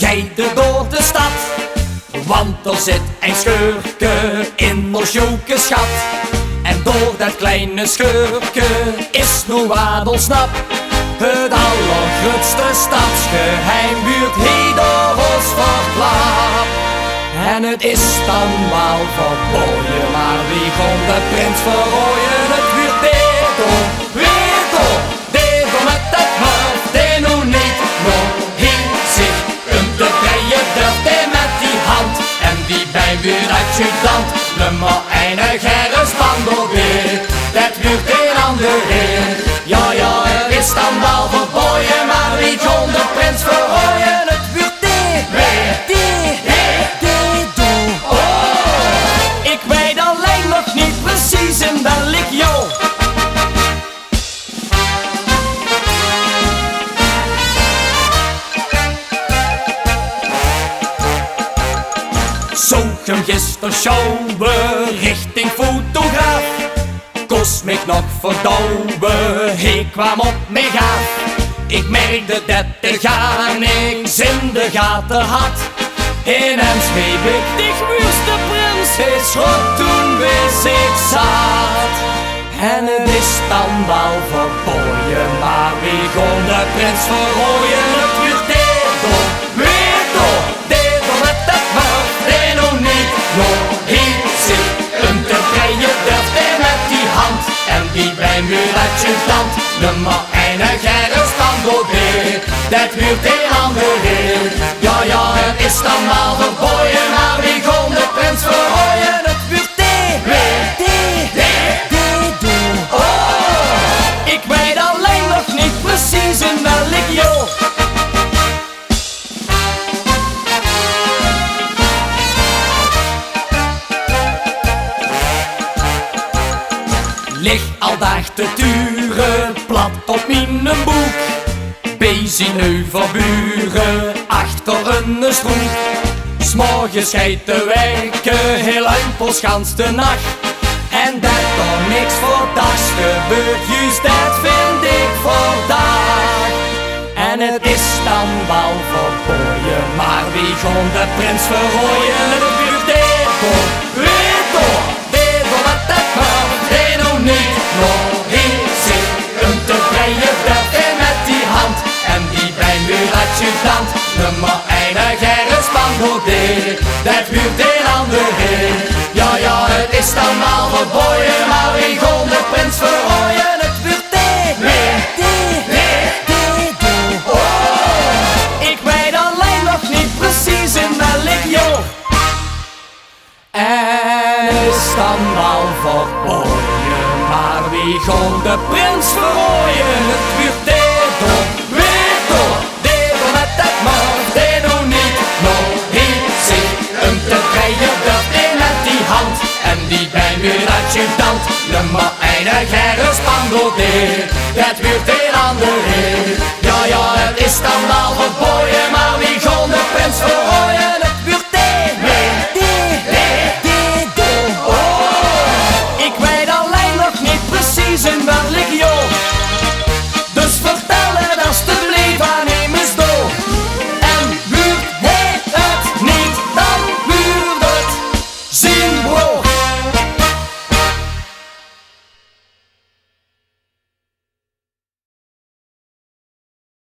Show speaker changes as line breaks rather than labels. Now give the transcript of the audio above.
rijden door de stad, want er zit een scheurke in ons jokenschat. En door dat kleine scheurke is nog wat ontsnapt. Het allergrootste stadsgeheim buurt hier door ons verklapt. En het is dan wel verboden, maar wie kon de prins verrooien? Het buurt Dedo met dat hoofd, Dedo niet. Nog hier zich te breien durft hij met die hand. En die bijbuurt adjudant, nummer 1 Gerrit Spandelbeer. Dat buurt een ander heer. Ja, het is dan wel verboden, maar wie kon de prins verrooien? Het buurt Dedo. Oh, ik weet alleen nog niet precies in welk jaar. Zoog hem gisteren sjouwen richting fotograaf. Kost mij nog verdouwen, ik kwam op mij gaaf. Ik merkte dat er gar niks in de gaten had. In hem schreef ik, die gewuurste prins is goed toen wist ik zat. En het is dan wel verboden, maar wie kon de prins verrooien? Het wordt Dedo met dat hoofd, Dedo niet. Nog hier zit hem te breien, durft hij met die hand. En die bijmuur adjudant, nummer 1 Gerrit Spandelbeer. Dat huurt een ander heer. Ja, het is dan wel verboden, maar wie kon de prins verrooien? Het wordt Dedo. Oh, ik weet alleen nog niet precies in welk jaar. Lig al dag te turen, plat op mijn boek. Bezig nu voor buren, achter een stroep. 'Smorgens schijt te werken, heel eimpels gans de nacht. En dat er niks voor dags gebeurt, juist dat vind ik vandaag. En het is dan wel verboden, maar wie kon de prins verrooien? Het buurt Dedo met dat hoofd, Dedo niet. Nog hier zit hem te breien, durft hij met die hand. En die bijmuur adjudant, nummer 1 Gerrit Spandelbeer. Dat buurt een ander heer. Ja, het is dan wel verboden, maar wie kon de prins verrooien? Het buurt Dedo. Oh, ik weet alleen nog niet precies in welk jaar. En het is dan wel verboden, maar wie kon de prins verrooien? Het buurt Dedo met dat hoofd, Dedo niet. Nog hier zit hem te breien, durft hij met die hand. En die bijmuur adjudant, nummer 1 Gerrit Spandelbeer. Dat buurt een ander heer. Ja, het is dan wel verboden, maar wie kon de prins verrooien?